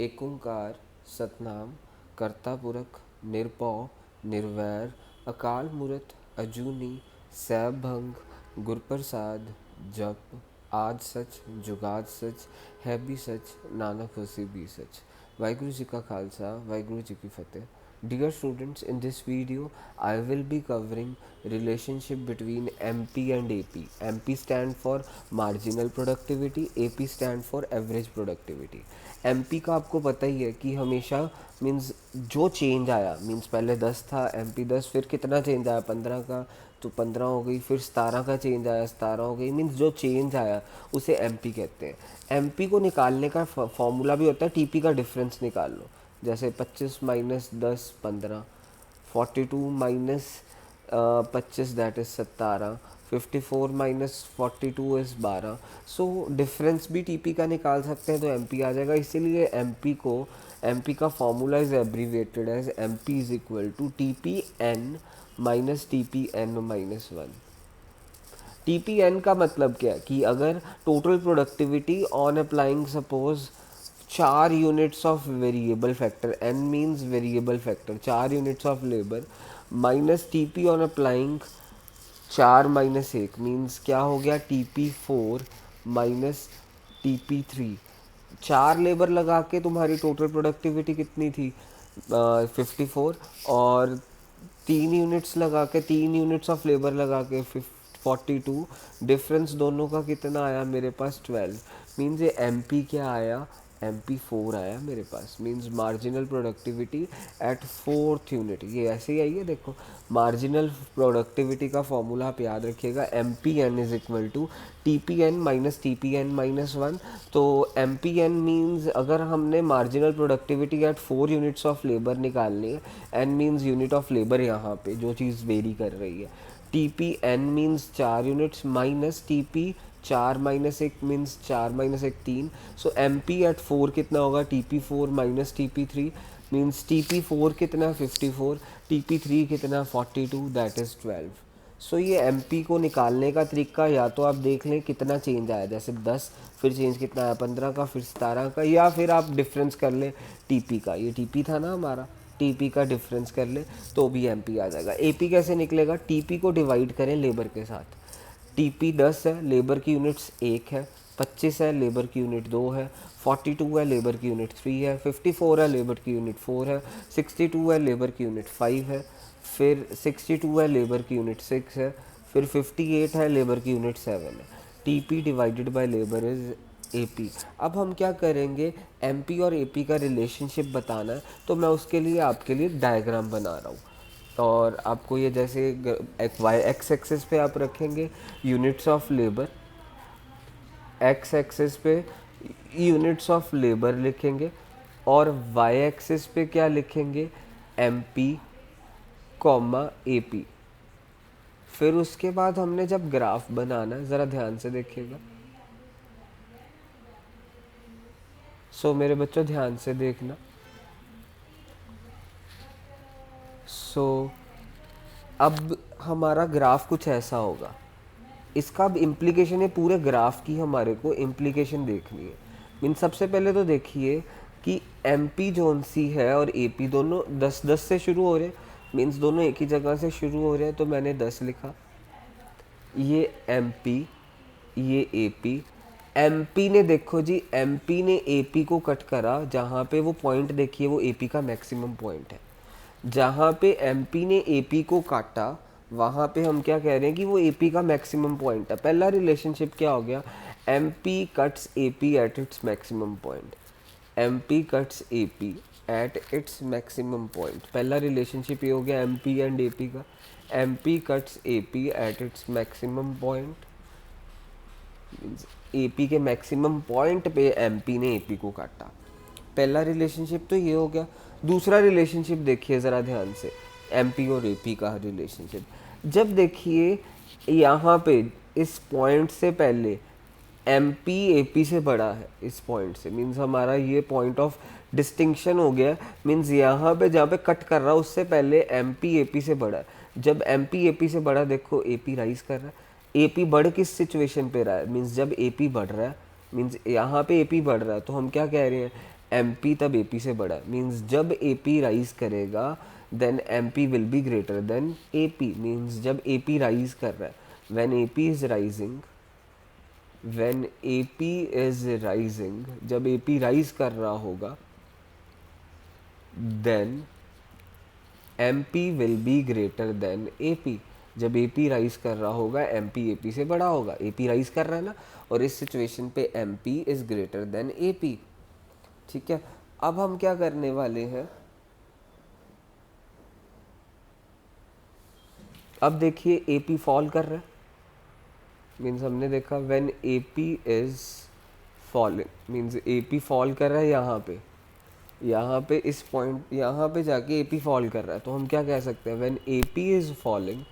एक ओंकार सतनाम करता पुरख निरपौ निर्वैर अकाल मूरत अजूनी सैभंग गुरप्रसाद जप आद सच जुगाद सच है भी सच नानक होसी भी सच। वाहिगुरु जी का खालसा वाहिगुरु जी की फतेह। Dear students, in this video, I will be covering relationship between MP and AP. MP stand for marginal productivity, AP stand for average productivity. MP का आपको पता ही है कि हमेशा मीन्स जो चेंज आया मीन्स पहले 10 था MP 10, फिर कितना चेंज आया 15 का, तो 15 हो गई, फिर 17 का चेंज आया 17 हो गई। मीन्स जो चेंज आया उसे MP कहते हैं। MP को निकालने का फॉर्मूला भी होता है, TP का डिफरेंस निकाल लो। जैसे 25 minus 10 15, 42 minus 25 that is 17, 54 minus 42 is 12। So difference भी टीपी का निकाल सकते हैं तो एमपी आ जाएगा। इसीलिए एमपी का formula is abbreviated as MP is equal to T P N minus T P N minus 1। T P N का मतलब क्या है कि अगर total productivity on applying suppose 4 units of variable factor, N means variable factor, 4 units of labour minus T P on applying 4 - 1 means क्या हो गया, T P 4 minus T P 3। 4 labour लगा के तुम्हारी टोटल प्रोडक्टिविटी कितनी थी, 54, और 3 यूनिट्स लगा के 3 यूनिट्स ऑफ लेबर लगा के 42। डिफरेंस दोनों का कितना आया मेरे पास 12। मीन्स ये एम पी क्या आया, एम पी 4 आया मेरे पास। Means marginal productivity at 4th unit, ये ऐसे ही आई है। देखो मार्जिनल प्रोडक्टिविटी का फॉर्मूला आप याद रखिएगा, M P N is equal to T P N minus T P N minus 1। तो एम पी एन मीन्स अगर हमने marginal productivity at 4 units of labour निकालनी है, N means unit of labour यहाँ पे जो चीज़ वेरी कर रही है, T P N means 4 units minus T P 4 - 1 means 4 - 1 3। So M P at 4 कितना होगा, T P 4 minus T P 3 means T P 4 कितना 54, टी पी 3 कितना 42 दैट इज़ 12। सो ये एम पी को निकालने का तरीका या तो आप देख लें कितना चेंज आया, जैसे 10 फिर चेंज कितना आया 15 का, फिर 17 का, या फिर आप डिफरेंस कर लें टीपी का। ये टीपी था ना हमारा, टीपी का डिफरेंस कर ले तो भी एमपी आ जाएगा। एपी कैसे निकलेगा, टीपी को डिवाइड करें लेबर के साथ। टीपी 10 है, लेबर की यूनिट्स 1 है, 25 है, लेबर की यूनिट 2 है, 42 है, लेबर की यूनिट 3 है, 54 है, लेबर की यूनिट 4 है, 62 है, लेबर की यूनिट 5 है, फिर 62 है, लेबर की यूनिट 6 है, फिर 58 है, लेबर की यूनिट 7 है। TP divided by labour is AP. अब हम क्या करेंगे, एमपी और एपी का रिलेशनशिप बताना है, तो मैं उसके लिए आपके लिए डायग्राम बना रहा हूँ। और आपको ये जैसे वाई एक्स एक्सिस पे आप रखेंगे units of labour, x axis पे यूनिट्स ऑफ लेबर लिखेंगे, और वाई एक्सिस पे क्या लिखेंगे, M P comma A P. फिर उसके बाद हमने जब ग्राफ बनाना है, ज़रा ध्यान से देखिएगा। सो मेरे बच्चों ध्यान से देखना। सो अब हमारा ग्राफ कुछ ऐसा होगा। इसका अब इम्प्लीकेशन है, पूरे ग्राफ की हमारे को इम्प्लीकेशन देखनी है। मीन सबसे पहले तो देखिए कि एम पी जोन सी है और ए पी दोनों 10-10 से शुरू हो रहे हैं। मीन्स दोनों एक ही जगह से शुरू हो रहे हैं, तो मैंने 10 लिखा। ये एम पी, ये ए पी। एम पी ने देखो जी, एम पी ने ए पी को कट करा, जहाँ पे वो पॉइंट देखिए वो ए पी का मैक्सिमम पॉइंट है। जहाँ पे एमपी ने एपी को काटा वहाँ पे हम क्या कह रहे हैं कि वो एपी का मैक्सिमम पॉइंट है। पहला रिलेशनशिप क्या हो गया, MP cuts AP at its maximum point. MP cuts AP at its maximum point, पहला रिलेशनशिप ये हो गया एमपी एंड एपी का। MP cuts AP at its maximum point, AP के मैक्सिमम पॉइंट पे एमपी ने एपी को काटा। पहला रिलेशनशिप तो ये हो गया। दूसरा रिलेशनशिप देखिए ज़रा ध्यान से, एमपी और एपी का रिलेशनशिप। जब देखिए यहाँ पे इस पॉइंट से पहले एमपी एपी से बड़ा है, इस पॉइंट से, मीन्स हमारा ये पॉइंट ऑफ डिस्टिंक्शन हो गया। मीन्स यहाँ पे जहाँ पे कट कर रहा है उससे पहले एमपी एपी से बड़ा है। जब एमपी एपी से बड़ा, देखो एपी राइज कर रहा है। एपी बढ़ किस सिचुएशन पे रहा है, मीन्स जब एपी बढ़ रहा है, मीन्स यहाँ पे एपी बढ़ रहा है, तो हम क्या कह रहे हैं, एमपी तब एपी से बड़ा है। मीन्स जब एपी राइज करेगा then MP will be greater than AP. Means जब एपी राइज कर रहा है, when AP is rising, when AP is rising, जब एपी राइज कर रहा होगा then MP will be greater than AP. जब एपी राइज कर रहा होगा एमपी एपी से बड़ा होगा। एपी राइज कर रहा है ना, और इस सिचुएशन पे MP is greater than AP. ठीक है, अब हम क्या करने वाले हैं, अब देखिए एपी फॉल कर रहा है। मीन्स हमने देखा when AP is falling, means AP fall कर रहा है यहाँ पे इस पॉइंट, यहाँ पे जाके एपी फॉल कर रहा है। तो हम क्या कह सकते हैं, व्हेन एपी इज फॉलिंग,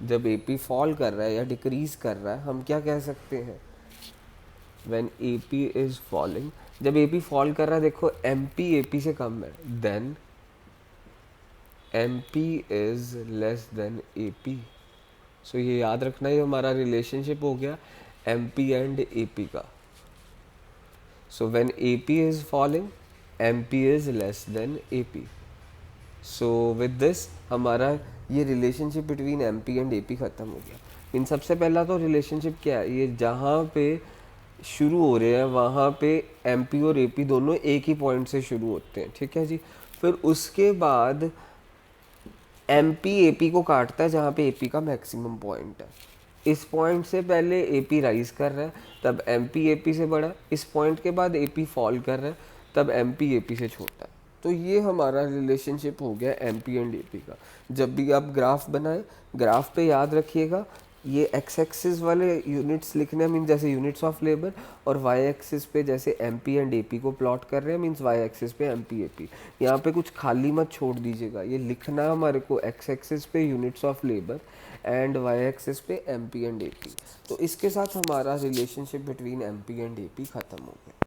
जब एपी फॉल कर रहा है या डिक्रीज कर रहा है, हम क्या कह सकते हैं, व्हेन एपी इज फॉलिंग, जब एपी फॉल कर रहा है, देखो एमपी एपी से कम है, then MP is less than AP. So ये याद रखना, ये हमारा रिलेशनशिप हो गया एमपी एंड एपी का। So when AP is falling MP is less than AP. So with this हमारा ये relationship between MP and AP ख़त्म हो गया। इन सबसे पहला तो रिलेशनशिप क्या है, ये जहाँ पे शुरू हो रहे हैं वहाँ पे एमपी और एपी दोनों एक ही पॉइंट से शुरू होते हैं। ठीक है जी, फिर उसके बाद एमपी एपी को काटता है जहाँ पे एपी का मैक्सिमम पॉइंट है। इस पॉइंट से पहले एपी राइज कर रहा है तब एमपी एपी से बड़ा, इस पॉइंट के बाद एपी फॉल कर रहा है तब एमपी एपी से छोटा है। तो ये हमारा रिलेशनशिप हो गया एमपी एंड एपी का। जब भी आप ग्राफ बनाएं, ग्राफ पे याद रखिएगा ये एक्स एक्सिस वाले यूनिट्स लिखने मीन जैसे यूनिट्स ऑफ लेबर, और वाई एक्सिस पे जैसे एमपी एंड एपी को प्लॉट कर रहे हैं मीन्स वाई एक्सिस पे एमपी एपी। यहाँ पे कुछ खाली मत छोड़ दीजिएगा, ये लिखना हमारे को एक्स एक्सिस पे units of labour and Y axis पे एमपी एंड एपी। तो इसके साथ हमारा relationship between MP and AP ख़त्म हो गया।